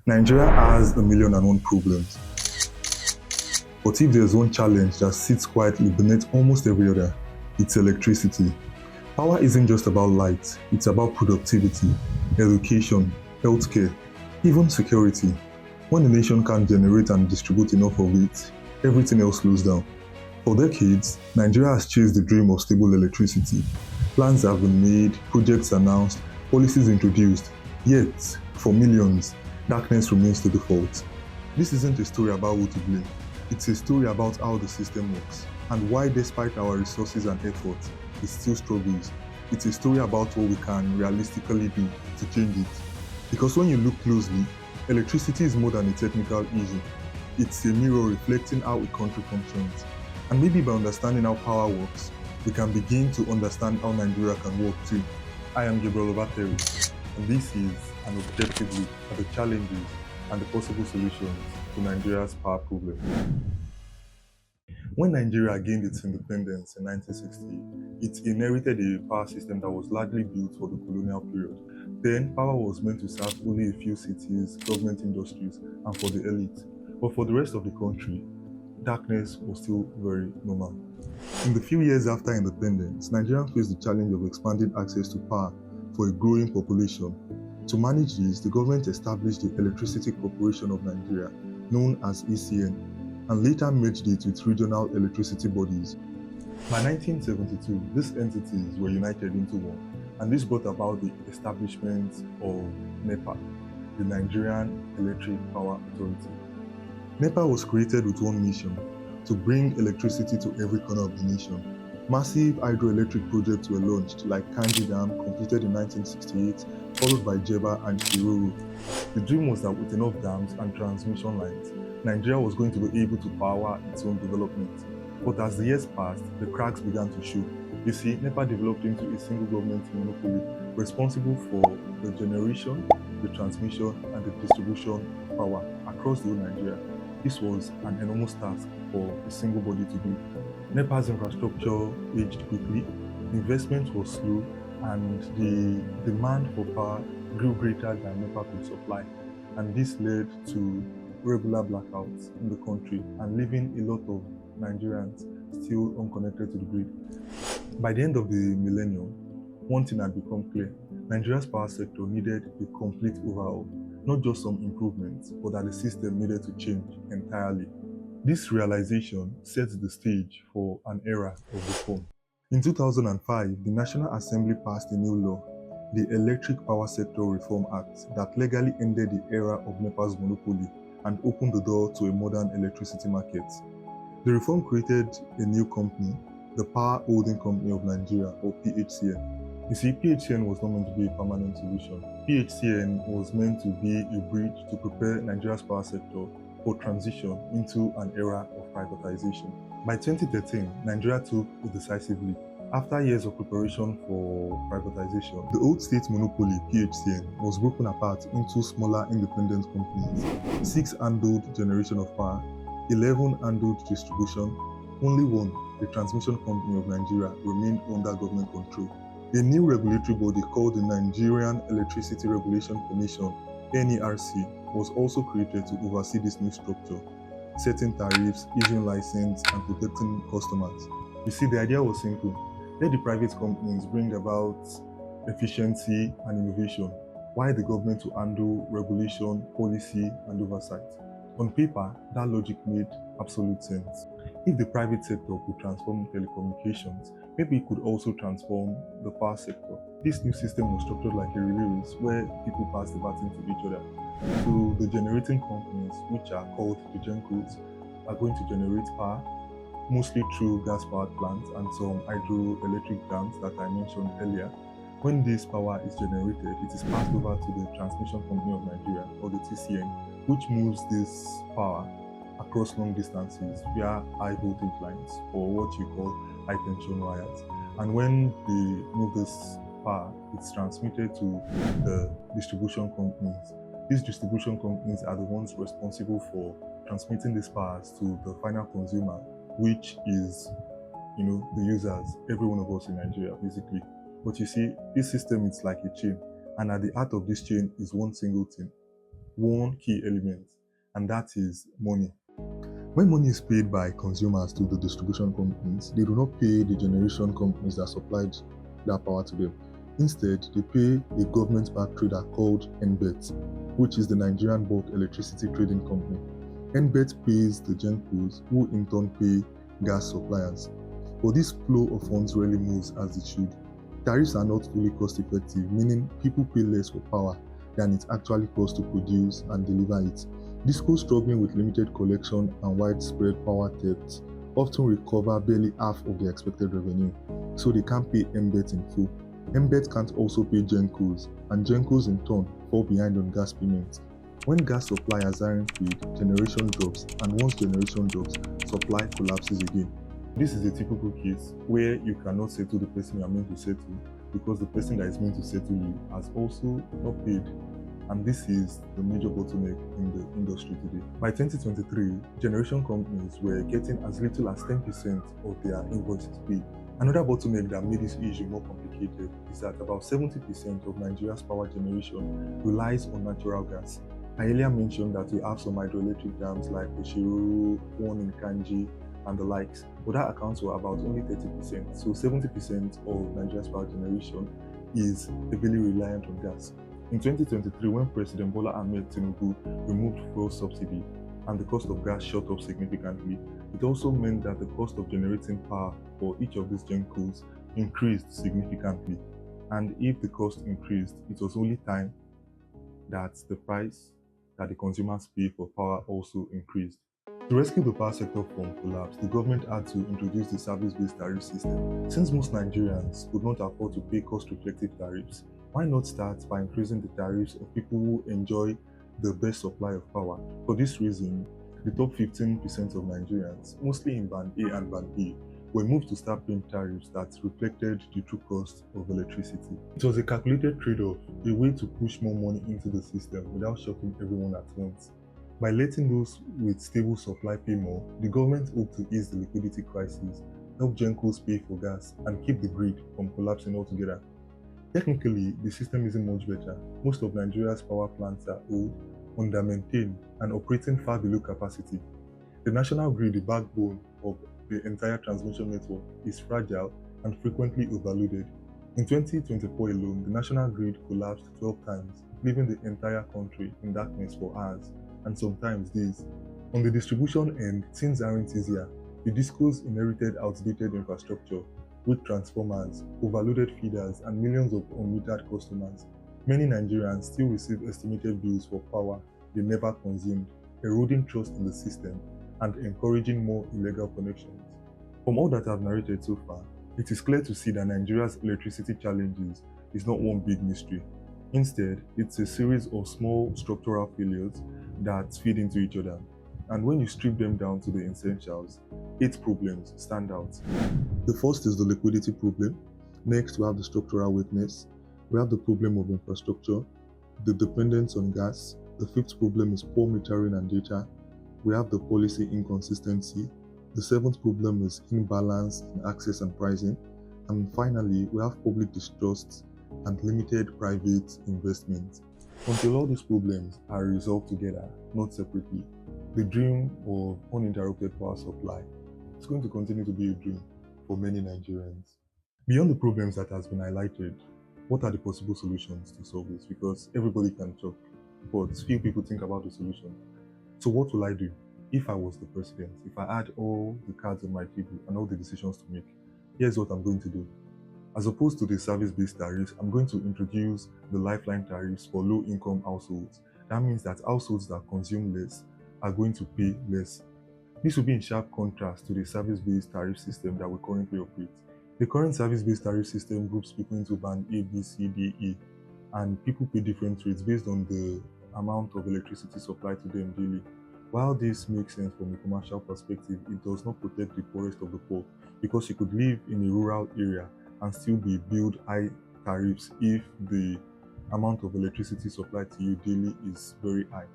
Nigeria has a million and one problems, but if there's one challenge that sits quietly beneath almost every other, it's electricity. Power isn't just about light, it's about productivity, education, healthcare, even security. When a nation can't generate and distribute enough of it, everything else slows down. For decades, Nigeria has chased the dream of stable electricity. Plans have been made, projects announced, policies introduced. Yet, for millions, darkness remains the default. This isn't a story about who to blame. It's a story about how the system works and why, despite our resources and effort, it still struggles. It's a story about what we can realistically do to change it. Because when you look closely, electricity is more than a technical issue. It's a mirror reflecting how a country functions. And maybe by understanding how power works, we can begin to understand how Nigeria can work too. I am Gabriel Obateri, and this is an objective look at the challenges and the possible solutions to Nigeria's power problem. When Nigeria gained its independence in 1960, it inherited a power system that was largely built for the colonial period. Then, power was meant to serve only a few cities, government industries, and for the elite. But for the rest of the country, darkness was still very normal. In the few years after independence, Nigeria faced the challenge of expanding access to power for a growing population. To manage this, the government established the Electricity Corporation of Nigeria, known as ECN, and later merged it with regional electricity bodies. By 1972, these entities were united into one, and this brought about the establishment of NEPA, the Nigerian Electric Power Authority. NEPA was created with one mission: to bring electricity to every corner of the nation. Massive hydroelectric projects were launched, like Kanji Dam, completed in 1968, followed by Jeba and Shiroro. The dream was that with enough dams and transmission lines, Nigeria was going to be able to power its own development. But as the years passed, the cracks began to show. You see, NEPA developed into a single government monopoly responsible for the generation, the transmission, and the distribution of power across the whole Nigeria. This was an enormous task for a single body to do. NEPA's infrastructure aged quickly, investment was slow, and the demand for power grew greater than NEPA could supply. And this led to regular blackouts in the country and leaving a lot of Nigerians still unconnected to the grid. By the end of the millennium, one thing had become clear: Nigeria's power sector needed a complete overhaul, not just some improvements, but that the system needed to change entirely. This realization sets the stage for an era of reform. In 2005, the National Assembly passed a new law, the Electric Power Sector Reform Act, that legally ended the era of NEPA's monopoly and opened the door to a modern electricity market. The reform created a new company, the Power Holding Company of Nigeria, or PHCN. You see, PHCN was not meant to be a permanent solution. PHCN was meant to be a bridge to prepare Nigeria's power sector for transition into an era of privatization. By 2013, Nigeria took a decisive leap. After years of preparation for privatization, the old state monopoly, PHCN, was broken apart into smaller independent companies. 6 handled generation of power, 11 handled distribution, only one, the Transmission Company of Nigeria, remained under government control. A new regulatory body called the Nigerian Electricity Regulation Commission, NERC, was also created to oversee this new structure, setting tariffs, issuing license, and protecting customers. You see, the idea was simple: let the private companies bring about efficiency and innovation, while the government to handle regulation, policy, and oversight. On paper, that logic made absolute sense. If the private sector could transform telecommunications, maybe it could also transform the power sector. This new system was structured like a relay race where people passed the baton to each other. So the generating companies, which are called the gencos, are going to generate power, mostly through gas-powered plants and some hydroelectric dams that I mentioned earlier. When this power is generated, it is passed over to the Transmission Company of Nigeria, or the TCN, which moves this power across long distances via high voltage lines, or what you call high tension wires. And when they move this power, it's transmitted to the distribution companies. These distribution companies are the ones responsible for transmitting these powers to the final consumer, which is, the users, every one of us in Nigeria, basically. But you see, this system is like a chain, and at the heart of this chain is one single thing: one key element, and that is money. When money is paid by consumers to the distribution companies, they do not pay the generation companies that supplied that power to them. Instead, they pay a government-backed trader called NBET, which is the Nigerian Bulk Electricity Trading Company. NBET pays the GenCos, who in turn pay gas suppliers. But this flow of funds rarely moves as it should. Tariffs are not fully cost-effective, meaning people pay less for power than it actually costs to produce and deliver it. Discos struggling with limited collection and widespread power theft often recover barely half of their expected revenue, so they can't pay MBET in full. MBET can't also pay GenCos, and GenCos in turn fall behind on gas payments. When gas suppliers aren't paid, generation drops, and once generation drops, supply collapses again. This is a typical case where you cannot settle the person you are meant to settle because the person that is meant to settle you has also not paid. And this is the major bottleneck in the industry today. By 2023, generation companies were getting as little as 10% of their invoices paid. Another bottleneck that made this issue more complicated is that about 70% of Nigeria's power generation relies on natural gas. I earlier mentioned that we have some hydroelectric dams like the Shiroro, one in Kanji, and the likes, but that accounts for about only 30%. So 70% of Nigeria's power generation is heavily reliant on gas. In 2023, when President Bola Ahmed Tinubu removed fuel subsidy and the cost of gas shot up significantly, it also meant that the cost of generating power for each of these GenCos increased significantly. And if the cost increased, it was only time that the price that the consumers pay for power also increased. To rescue the power sector from collapse, the government had to introduce the service-based tariff system. Since most Nigerians could not afford to pay cost-reflective tariffs, why not start by increasing the tariffs of people who enjoy the best supply of power? For this reason, the top 15% of Nigerians, mostly in Band A and Band B, were moved to start paying tariffs that reflected the true cost of electricity. It was a calculated trade-off, a way to push more money into the system without shocking everyone at once. By letting those with stable supply pay more, the government hoped to ease the liquidity crisis, help GenCos pay for gas, and keep the grid from collapsing altogether. Technically, the system isn't much better. Most of Nigeria's power plants are old, under-maintained, and operating far below capacity. The national grid, the backbone of the entire transmission network, is fragile and frequently overloaded. In 2024 alone, the national grid collapsed 12 times, leaving the entire country in darkness for hours, and sometimes days. On the distribution end, things aren't easier. The discos inherited outdated infrastructure, weak transformers, overloaded feeders, and millions of unmetered customers. Many Nigerians still receive estimated bills for power they never consumed, eroding trust in the system and encouraging more illegal connections. From all that I've narrated so far, it is clear to see that Nigeria's electricity challenges is not one big mystery. Instead, it's a series of small structural failures that feed into each other. And when you strip them down to the essentials, 8 problems stand out. The first is the liquidity problem. Next, we have the structural weakness. We have the problem of infrastructure, the dependence on gas. The fifth problem is poor metering and data. We have the policy inconsistency. The seventh problem is imbalance in access and pricing. And finally, we have public distrust and limited private investment. Until all these problems are resolved together, not separately, the dream of uninterrupted power supply is going to continue to be a dream for many Nigerians. Beyond the problems that has been highlighted, what are the possible solutions to solve this? Because everybody can talk, but few people think about the solution. So what will I do if I was the president? If I had all the cards on my table and all the decisions to make, here's what I'm going to do. As opposed to the service-based tariffs, I'm going to introduce the lifeline tariffs for low-income households. That means that households that consume less are going to pay less. This will be in sharp contrast to the service-based tariff system that we currently operate. The current service-based tariff system groups people into band A, B, C, D, E, and people pay different rates based on the amount of electricity supplied to them daily. While this makes sense from a commercial perspective, it does not protect the poorest of the poor, because you could live in a rural area and still be billed high tariffs if the amount of electricity supplied to you daily is very high.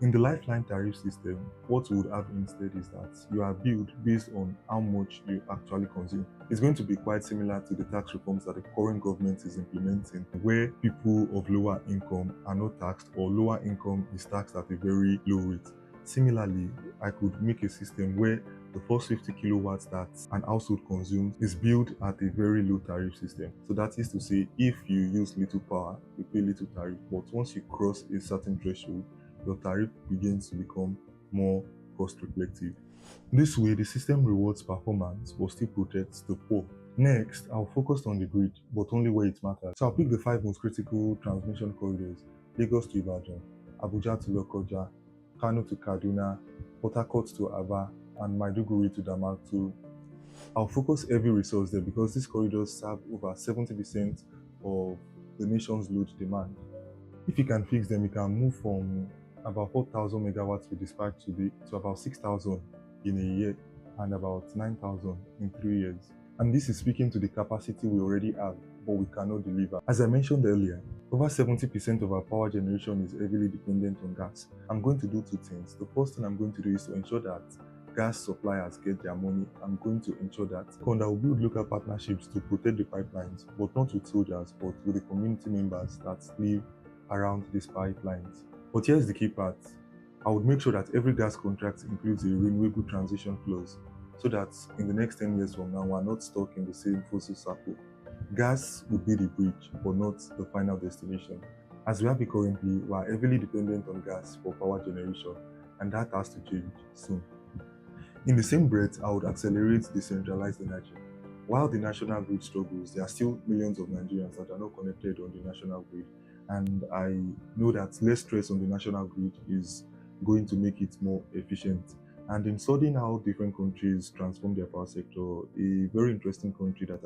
In the lifeline tariff system, what we would have instead is that you are billed based on how much you actually consume. It's going to be quite similar to the tax reforms that the current government is implementing, where people of lower income are not taxed or lower income is taxed at a very low rate. Similarly, I could make a system where the first 50 kilowatts that an household consumes is billed at a very low tariff system. So that is to say, if you use little power, you pay little tariff, but once you cross a certain threshold, your tariff begins to become more cost reflective. This way, the system rewards performance but still protects the poor. Next, I'll focus on the grid, but only where it matters. So I'll pick the five most critical transmission corridors: Lagos to Ibadan, Abuja to Lokoja, Kano to Kaduna, Port Harcourt to Aba, and Maiduguri to Damaturu. I'll focus every resource there because these corridors serve over 70% of the nation's load demand. If you can fix them, you can move from about 4,000 megawatts we dispatch today to about 6,000 in a year and about 9,000 in 3 years. And this is speaking to the capacity we already have, but we cannot deliver. As I mentioned earlier, over 70% of our power generation is heavily dependent on gas. I'm going to do two things. The first thing I'm going to do is to ensure that gas suppliers get their money. I'm going to ensure that Conda will build local partnerships to protect the pipelines, but not with soldiers, but with the community members that live around these pipelines. But here's the key part. I would make sure that every gas contract includes a renewable transition clause so that in the next 10 years from now, we're not stuck in the same fossil circle. Gas would be the bridge, but not the final destination. As we have it currently, we are heavily dependent on gas for power generation, and that has to change soon. In the same breath, I would accelerate decentralized energy. While the national grid struggles, there are still millions of Nigerians that are not connected on the national grid. And I know that less stress on the national grid is going to make it more efficient. And in studying how different countries transform their power sector, a very interesting country that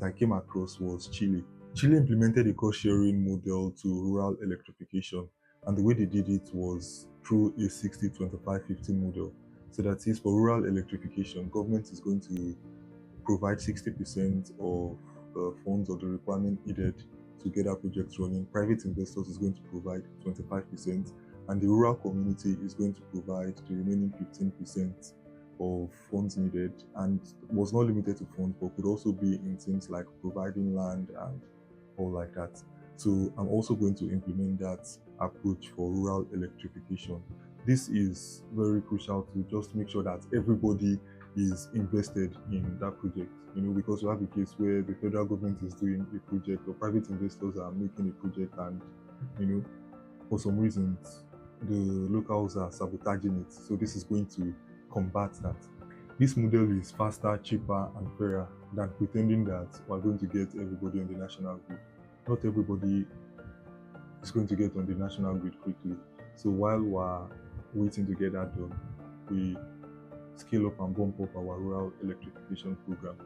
I came across was Chile. Chile implemented a cost sharing model to rural electrification, and the way they did it was through a 60-25-50 model. So that is for rural electrification, government is going to provide 60% of the funds or the requirement needed to get our projects running. Private investors is going to provide 25%, and the rural community is going to provide the remaining 15% of funds needed, and was not limited to funds but could also be in things like providing land and all like that. So I'm also going to implement that approach for rural electrification. This is very crucial to just make sure that everybody is invested in that project, because you have a case where the federal government is doing a project or private investors are making a project and, for some reasons, the locals are sabotaging it. So this is going to combat that. This model is faster, cheaper, and fairer than pretending that we're going to get everybody on the national grid. Not everybody is going to get on the national grid quickly. So while we're waiting to get that done, we scale up and bump up our rural electrification program.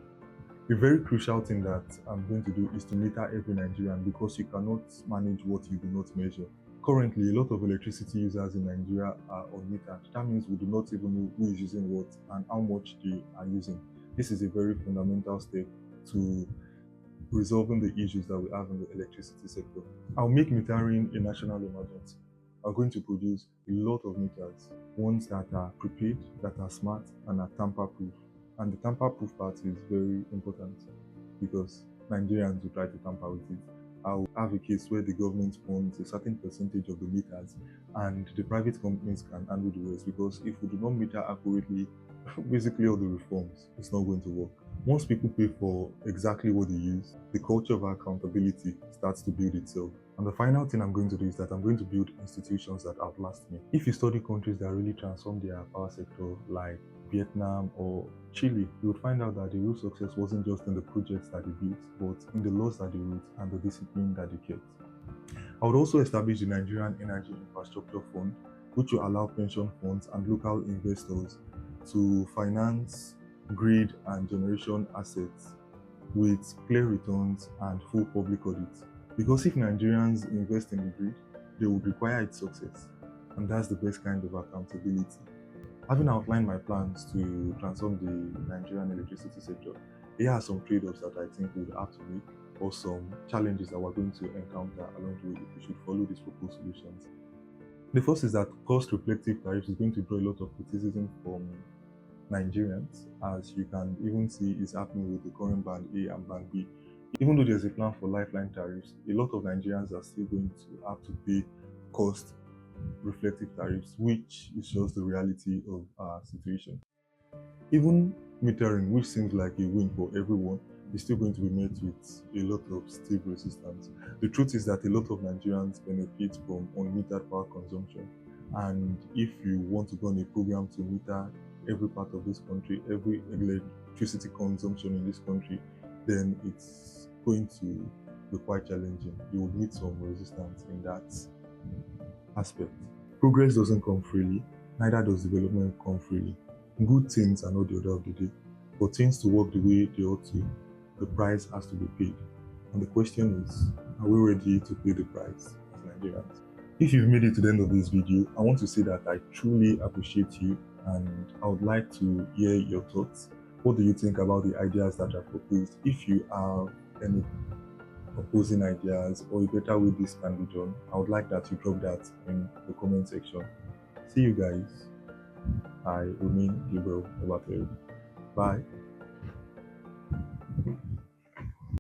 A very crucial thing that I'm going to do is to meter every Nigerian, because you cannot manage what you do not measure. Currently, a lot of electricity users in Nigeria are unmetered. That means we do not even know who is using what and how much they are using. This is a very fundamental step to resolving the issues that we have in the electricity sector. I'll make metering a national emergency. I'm going to produce a lot of meters, ones that are prepaid, that are smart, and are tamper-proof. And the tamper-proof part is very important because Nigerians will try to tamper with it. I'll have a case where the government funds a certain percentage of the meters and the private companies can handle the rest, because if we do not meter accurately, basically all the reforms, it's not going to work. Once people pay for exactly what they use, the culture of accountability starts to build itself. And the final thing I'm going to do is that I'm going to build institutions that outlast me. If you study countries that really transform their power sector, like Vietnam or Chile, you would find out that the real success wasn't just in the projects that they built, but in the laws that they wrote and the discipline that they kept. I would also establish the Nigerian Energy Infrastructure Fund, which will allow pension funds and local investors to finance grid and generation assets with clear returns and full public audit. Because if Nigerians invest in the grid, they would require its success, and that's the best kind of accountability. Having outlined my plans to transform the Nigerian electricity sector, here are some trade-offs that I think we would have to make, or some challenges that we're going to encounter along the way if we should follow these proposed solutions. The first is that cost reflective tariffs is going to draw a lot of criticism from Nigerians, as you can even see is happening with the current band A and band B. Even though there's a plan for lifeline tariffs, a lot of Nigerians are still going to have to pay cost reflective tariffs, which is just the reality of our situation. Even metering, which seems like a win for everyone, is still going to be met with a lot of stiff resistance. The truth is that a lot of Nigerians benefit from unmetered power consumption. And if you want to go on a program to meter every part of this country, every electricity consumption in this country, then it's going to be quite challenging. You will meet some resistance in that aspect. Progress doesn't come freely, neither does development come freely. Good things are not the order of the day, but things to work the way they ought to, the price has to be paid. And the question is, are we ready to pay the price as Nigerians? If you've made it to the end of this video, I want to say that I truly appreciate you and I would like to hear your thoughts. What do you think about the ideas that I proposed? If you have any opposing ideas or a better way this can be done, I would like that you drop that in the comment section. See you guys. I remain Gabriel Obatero. Bye.